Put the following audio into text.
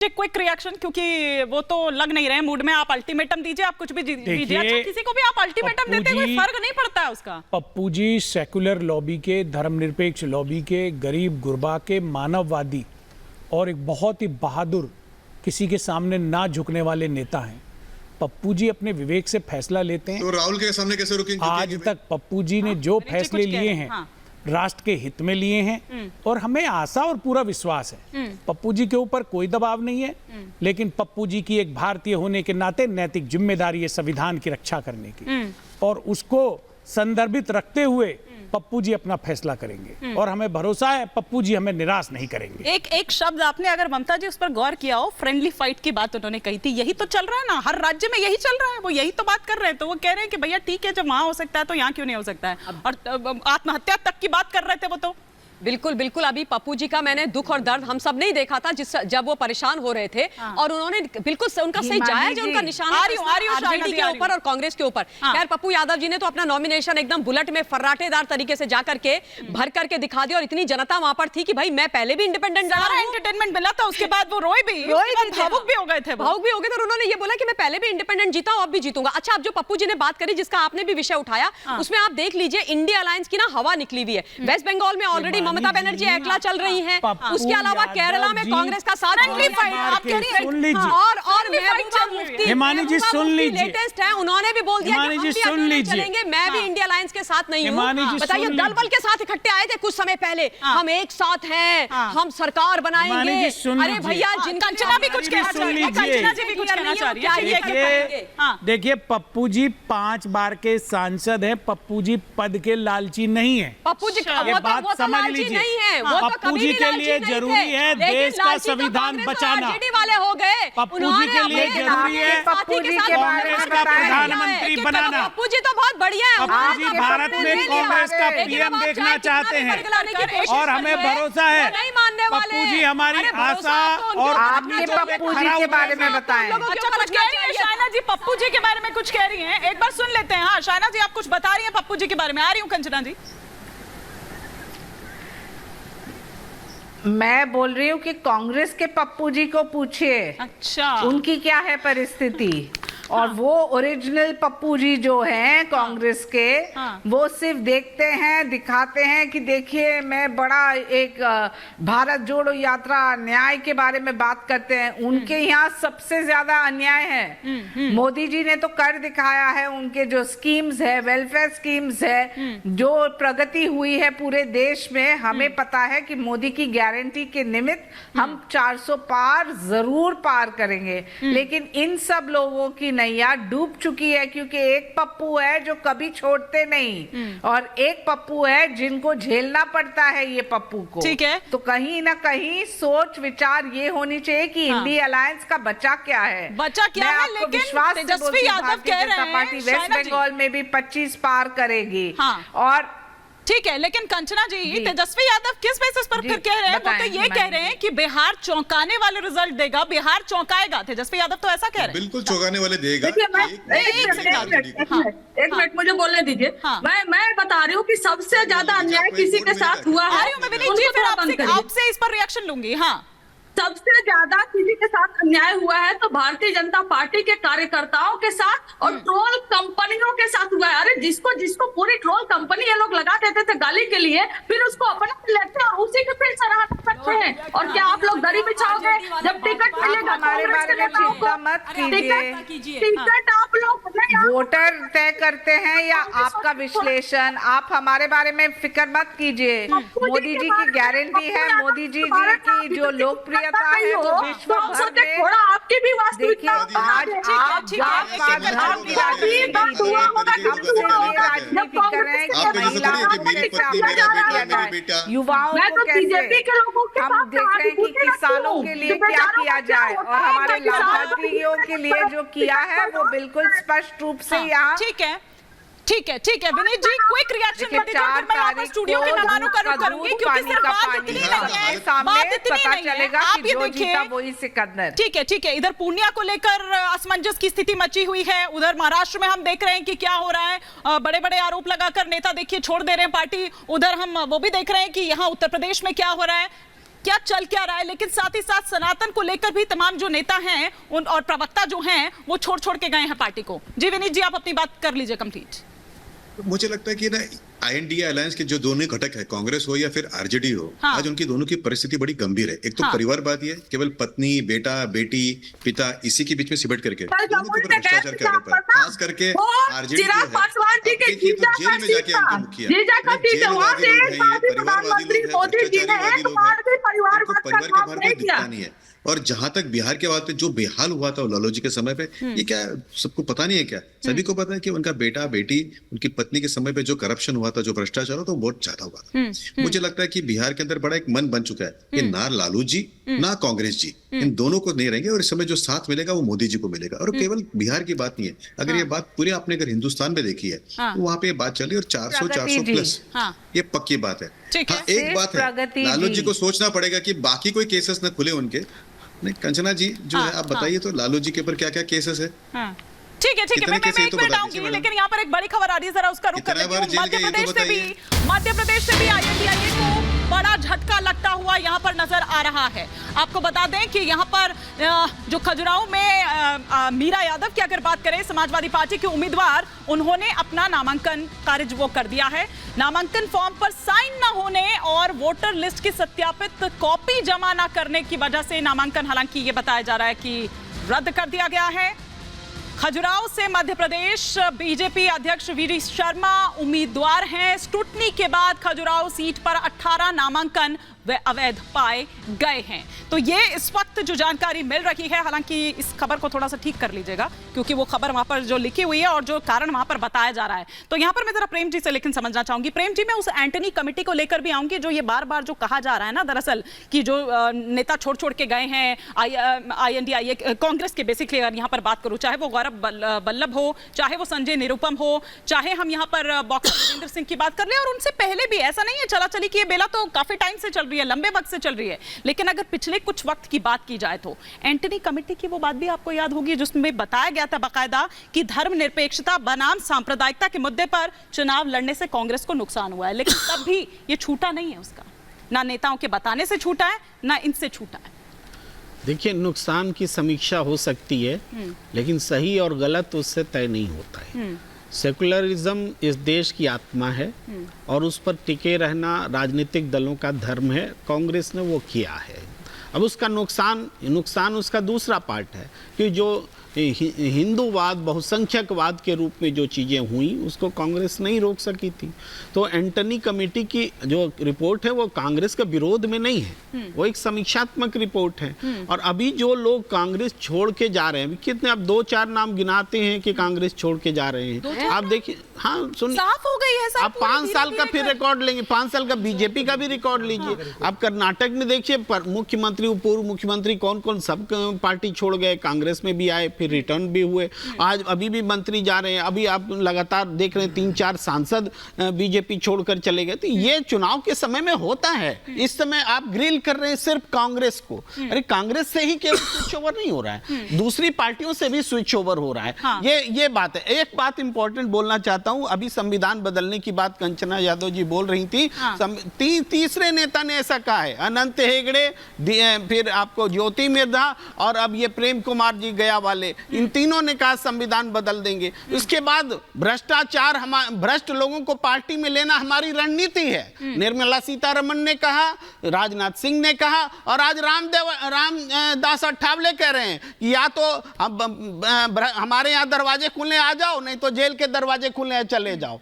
Quick reaction, क्योंकि वो तो लग नहीं रहे मूड में। आप अल्टीमेटम दीजिए, आप कुछ भी दीजिए। अच्छा, किसी को भी आप अल्टीमेटम देते कोई फर्क नहीं पड़ता है उसका। पप्पू जी सेकुलर लॉबी के, धर्मनिरपेक्ष लॉबी के, गरीब गुरबा के, मानववादी और एक बहुत ही बहादुर, किसी के सामने ना झुकने वाले नेता हैं। पप्पू जी अपने विवेक से फैसला लेते हैं। तो राहुल के सामने कैसे रुकेंगे? आज तक पप्पू जी ने जो फैसले लिए हैं राष्ट्र के हित में लिए हैं और हमें आशा और पूरा विश्वास है। पप्पू जी के ऊपर कोई दबाव नहीं है, लेकिन पप्पू जी की एक भारतीय होने के नाते नैतिक जिम्मेदारी है संविधान की रक्षा करने की, और उसको संदर्भित रखते हुए पप्पू जी अपना फैसला करेंगे और हमें भरोसा है पप्पू जी हमें निराश नहीं करेंगे। एक शब्द आपने अगर ममता जी उस पर गौर किया हो, फ्रेंडली फाइट की बात उन्होंने कही थी। यही तो चल रहा है ना, हर राज्य में यही चल रहा है। वो यही तो बात कर रहे हैं, तो वो कह रहे हैं कि भैया ठीक है, जब वहां हो सकता है तो यहाँ क्यों नहीं हो सकता है। और आत्महत्या तक की बात कर रहे थे वो तो। बिल्कुल बिल्कुल। अभी पप्पू जी का मैंने दुख और दर्द हम सब नहीं देखा था जब वो परेशान हो रहे थे, और उन्होंने बिल्कुल उनका सही जायज उनका निशाना आरजेडी के ऊपर और कांग्रेस के ऊपर। खैर पप्पू यादव जी ने तो अपना नॉमिनेशन एकदम बुलेट में फर्राटेदार तरीके से जाकर के भर करके दिखा दिया, और इतनी जनता वहां पर थी कि भाई मैं पहले भी इंडिपेंडेंट एंटरटेनमेंट मिला था, उसके बाद वो रोए भी, भावुक भी हो गए थे। और उन्होंने ये बोला कि मैं पहले भी इंडिपेंडेंट जीता हूं, अब भी जीतूंगा। अच्छा, अब जो पप्पू जी ने बात करी, जिसका आपने भी विषय उठाया, उसमें आप देख लीजिए इंडिया अलायंस की ना हवा निकली हुई है। वेस्ट बंगाल में ऑलरेडी ममता बनर्जी चल रही है, उसके अलावा केरला में कांग्रेस का साथ हिमानी जी सुन लीजिए, लेटेस्ट है, उन्होंने भी बोल दिया कि सुन लीजिए मैं भी इंडिया अलायंस के साथ नहीं हूं। बताइए, दल बल के साथ इकट्ठे आए थे कुछ समय पहले, हम एक साथ हैं, हम सरकार बनाएंगे। अरे भैया, कंचना भी कुछ कहना चाह रही है, कंचना जी भी कुछ कहना चाह रही है। देखिए पप्पू जी 5 बार के सांसद हैं, पप्पू जी पद के लालची नहीं है। पप्पू जी बात समझ लीजिए, पप्पू जी के लिए जरूरी है देश का संविधान बचाना। वाले हो गए। पप्पू जी के लिए जरूरी है कांग्रेस का प्रधानमंत्री बनाना। पप्पू जी तो बहुत बढ़िया है। पप्पू जी भारत में कांग्रेस का पीएम देखना चाहते हैं और हमें भरोसा है पप्पू जी हमारी आशा। और आपने पप्पू जी के बारे में बताएं। शायना जी पप्पू जी के बारे में कुछ कह रही हैं, एक बार सुन लेते हैं। हाँ शायना जी, आप कुछ बता रही हैं पप्पू जी के बारे में। आ रही हूँ कंचना जी। मैं बोल रही हूँ कि कांग्रेस के पप्पू जी को पूछिए, अच्छा उनकी क्या है परिस्थिति। और वो ओरिजिनल पप्पू जी जो हैं कांग्रेस के, वो सिर्फ देखते हैं, दिखाते हैं कि देखिए मैं बड़ा एक भारत जोड़ो यात्रा न्याय के बारे में बात करते हैं। उनके यहाँ सबसे ज्यादा अन्याय है। मोदी जी ने तो कर दिखाया है, उनके जो स्कीम्स है, वेलफेयर स्कीम्स है, जो प्रगति हुई है पूरे देश में। हमें पता है कि मोदी की गारंटी के निमित्त हम 400 पार जरूर पार करेंगे, लेकिन इन सब लोगों की नैया डूब चुकी है, क्योंकि एक पप्पू है जो कभी छोड़ते नहीं और एक पप्पू है जिनको झेलना पड़ता है ये पप्पू को। ठीक है, तो कहीं ना कहीं सोच विचार ये होनी चाहिए कि इंडिया अलायंस का बचा क्या है। बचा क्या है, लेकिन विश्वास तेजस्वी यादव कह रहे हैं पार्टी वेस्ट बंगाल में भी 25 पार करेगी। और ठीक है, लेकिन कंचना जी तेजस्वी यादव किस बेसिस पर फिर कह रहे हैं? वो तो ये कह रहे हैं कि बिहार चौंकाने वाले रिजल्ट देगा, बिहार चौंकाएगा। तेजस्वी यादव तो ऐसा कह रहे हैं। बिल्कुल चौंकाने वाले देगा। एक मिनट मुझे बोलने दीजिए। मैं बता रही हूँ कि सबसे ज्यादा अन्याय किसी के साथ हुआ है। आपसे इस पर रिएक्शन लूंगी। हाँ, सबसे ज्यादा किसी के साथ अन्याय हुआ है तो भारतीय जनता पार्टी के कार्यकर्ताओं के साथ और ट्रोल कंपनियों के साथ हुआ है। अरे जिसको पूरी ट्रोल कंपनी ये लोग लगा देते थे गाली के लिए, फिर उसको अपना लेते हैं और उसी के फिर सराहना करते हैं। और क्या आप लोग दरी बिछाओगे जब टिकट मिलेगा? हमारे बारे में चिंता मत कीजिए, टिकट आप लोग वोटर तय करते हैं या आपका विश्लेषण। आप हमारे बारे में फिक्र मत कीजिए। मोदी जी की गारंटी है, मोदी जी की जो लोकप्रियता है वो विश्व भर में। थोड़ा आपकी भी वास्तविकता। आज आप राजनीति कर रहे हैं कि महिलाओं को, युवाओं को कैसे। हम देख रहे हैं कि किसानों के लिए क्या किया जाए और हमारे लाभार्थियों के लिए जो किया है वो बिल्कुल स्पष्ट रूप से यहाँ। ठीक है विनीत जी, क्विक रिएक्शन स्टूडियो के मेहमानों का रुख करूंगी, क्योंकि सिर्फ बात इतनी नहीं है, बात इतनी नहीं है। आप ये देखिए, वही सिकंदर। ठीक है, इधर पूर्णिया को लेकर असमंजस की स्थिति मची हुई है, उधर महाराष्ट्र में हम देख रहे हैं कि क्या हो रहा है। बड़े बड़े आरोप लगाकर नेता देखिए छोड़ दे रहे हैं पार्टी। उधर हम वो भी देख रहे हैं कि यहाँ उत्तर प्रदेश में क्या हो रहा है। क्या चल क्या रहा है, लेकिन साथ ही साथ सनातन को लेकर भी तमाम जो नेता हैं उन और प्रवक्ता जो हैं वो छोड़ के गए हैं पार्टी को। जी विनीत जी, आप अपनी बात कर लीजिए कंप्लीट। मुझे लगता है कि ना INDA अलायंस के जो दोनों घटक है, कांग्रेस हो या फिर RJD हो, हाँ। आज उनकी दोनों की परिस्थिति बड़ी गंभीर है। एक तो हाँ। परिवारवादी है, केवल पत्नी, बेटा, बेटी, पिता इसी के बीच में सिमट करके कल दोनों के ऊपर जमुई में भ्रष्टाचार के आरोप है। खास करके वो RJD चिराग जो है, पासवान जी के अब देखिए तो जीजा जेल में जाके का उनके मुखिया, जीजा का सीट है, वहाँ से एक बार भी प्रधानमंत्री मोदी जी ने एक बार भी परिवार परिवार का के काम बारे नहीं में किया। दिखता नहीं है। और जहां तक बिहार के बात पे जो बेहाल हुआ था लालू जी के समय पे, ये क्या सबको पता नहीं है क्या? सभी को पता है कि उनका बेटा बेटी, उनकी पत्नी के समय पे जो करप्शन हुआ था, जो भ्रष्टाचार हुआ था, वो बहुत ज्यादा हुआ था। मुझे लगता है कि बिहार के अंदर बड़ा एक मन बन चुका है कि ना लालू जी ना कांग्रेस जी, इन दोनों को नहीं रहेंगे और इस समय जो साथ मिलेगा वो मोदी जी को मिलेगा। और केवल बिहार की बात नहीं है, अगर ये बात पूरी आपने अगर हिंदुस्तान में देखी है तो वहां पे ये बात चल रही है। और 400 प्लस ये पक्की बात है। ठीक है। हाँ, एक बात है, लालू जी को सोचना पड़ेगा कि बाकी कोई केसेस न खुले उनके। नहीं, कंचना जी जो है, आप बताइए तो लालू जी के ऊपर क्या क्या केसेस है? ठीक है, कितने मैं केस एक तो मिनट बता आऊंगी, दीजिए लेकिन यहाँ पर एक बड़ी खबर आ रही है, जरा उसका रुख कर कितना लेती बार हूँ। जेल गए ये तो मध्य प्रदेश से भी INDIA को बड़ा झटका लगता हुआ यहाँ पर नजर आ रहा है। आपको बता दें कि यहाँ पर जो खजुराहो में मीरा यादव की अगर बात करें, समाजवादी पार्टी के उम्मीदवार, उन्होंने अपना नामांकन कार्य वो कर दिया है। नामांकन फॉर्म पर साइन न होने और वोटर लिस्ट की सत्यापित कॉपी जमा न करने की वजह से नामांकन, हालांकि ये बताया जा रहा है कि रद्द कर दिया गया है। खजुराहो से मध्य प्रदेश बीजेपी अध्यक्ष VD शर्मा उम्मीदवार हैं। स्क्रूटनी के बाद खजुराहो सीट पर 18 नामांकन वे अवैध पाए गए हैं। तो ये इस वक्त जो जानकारी मिल रही है, हालांकि इस खबर को थोड़ा सा ठीक कर लीजिएगा क्योंकि वो खबर वहां पर जो लिखी हुई है और जो कारण वहां पर बताया जा रहा है। तो यहां पर मैं जरा प्रेम जी से लेकिन समझना चाहूंगी। प्रेम जी, मैं उस एंटनी कमेटी को लेकर भी आऊंगी जो ये बार बार जो कहा जा रहा है ना, दरअसल कि जो नेता छोड़ के गए हैं INDIA कांग्रेस के, बेसिकली अगर यहाँ पर बात करूँ, चाहे वो गौरव बल्लभ हो, चाहे वो संजय निरुपम हो, चाहे हम यहाँ पर बॉक्सर राजेंद्र सिंह की बात कर ले, और उनसे पहले भी ऐसा नहीं है चला चली की ये बेला तो काफी टाइम से चल रही है, लंबे वक्त से चल रही है। लेकिन अगर पिछले कुछ वक्त की बात की जाए तो एंटनी कमेटी की वो बात भी आपको याद होगी जिसमें बताया गया था बाकायदा कि धर्मनिरपेक्षता बनाम सांप्रदायिकता के मुद्दे पर चुनाव लड़ने से कांग्रेस को नुकसान हुआ है, लेकिन तब भी ये छूटा नहीं है उसका, ना नेताओं के बताने से छूटा है ना इनसे छूटा है। देखिए, नुकसान की समीक्षा हो सकती है लेकिन सही और गलत उससे तय नहीं होता है। सेकुलरिज्म इस देश की आत्मा है और उस पर टिके रहना राजनीतिक दलों का धर्म है। कांग्रेस ने वो किया है। अब उसका नुकसान उसका दूसरा पार्ट है कि जो हिंदूवाद, बहुसंख्यकवाद के रूप में जो चीज़ें हुई उसको कांग्रेस नहीं रोक सकी थी। तो एंटनी कमेटी की जो रिपोर्ट है वो कांग्रेस के विरोध में नहीं है, वो एक समीक्षात्मक रिपोर्ट है। और अभी जो लोग कांग्रेस छोड़ के जा रहे हैं, कितने आप 2-4 नाम गिनाते हैं कि कांग्रेस छोड़ के जा रहे हैं, आप देखिए। हाँ सुनिए, साफ हो गई है साहब, आप 5 साल का फिर रिकॉर्ड लेंगे, 5 साल का बीजेपी का भी रिकॉर्ड लीजिए। आप कर्नाटक में देखिए, मुख्यमंत्री, पूर्व मुख्यमंत्री कौन कौन सब पार्टी छोड़ गए, कांग्रेस में भी आए, फिर रिटर्न भी हुए। आज अभी भी मंत्री जा रहे हैं, अभी आप लगातार देख रहे हैं 3-4 सांसद बीजेपी छोड़कर चले गए। तो ये चुनाव के समय में होता है। इस समय आप ग्रिल कर रहे हैं सिर्फ कांग्रेस को, अरे कांग्रेस से ही केवल स्विच ओवर नहीं हो रहा है, दूसरी पार्टियों से भी स्विच ओवर हो रहा है। हाँ। ये बात है। एक बात इंपॉर्टेंट बोलना चाहता हूं, अभी संविधान बदलने की बात कंचना यादव जी बोल रही थी। हाँ। तीसरे नेता ने ऐसा कहा है, अनंत हेगड़े, फिर आपको ज्योति मिर्धा और अब ये प्रेम कुमार जी गया वाले, इन तीनों ने कहा संविधान बदल देंगे। उसके बाद भ्रष्टाचार, भ्रष्ट लोगों को पार्टी में लेना हमारी रणनीति है। निर्मला सीतारमण ने कहा, राजनाथ सिंह ने कहा, और आज रामदास अठावले कह रहे हैं कि या तो हमारे यहाँ दरवाजे खुले आ जाओ, नहीं तो जेल के दरवाजे खुले चले जाओ।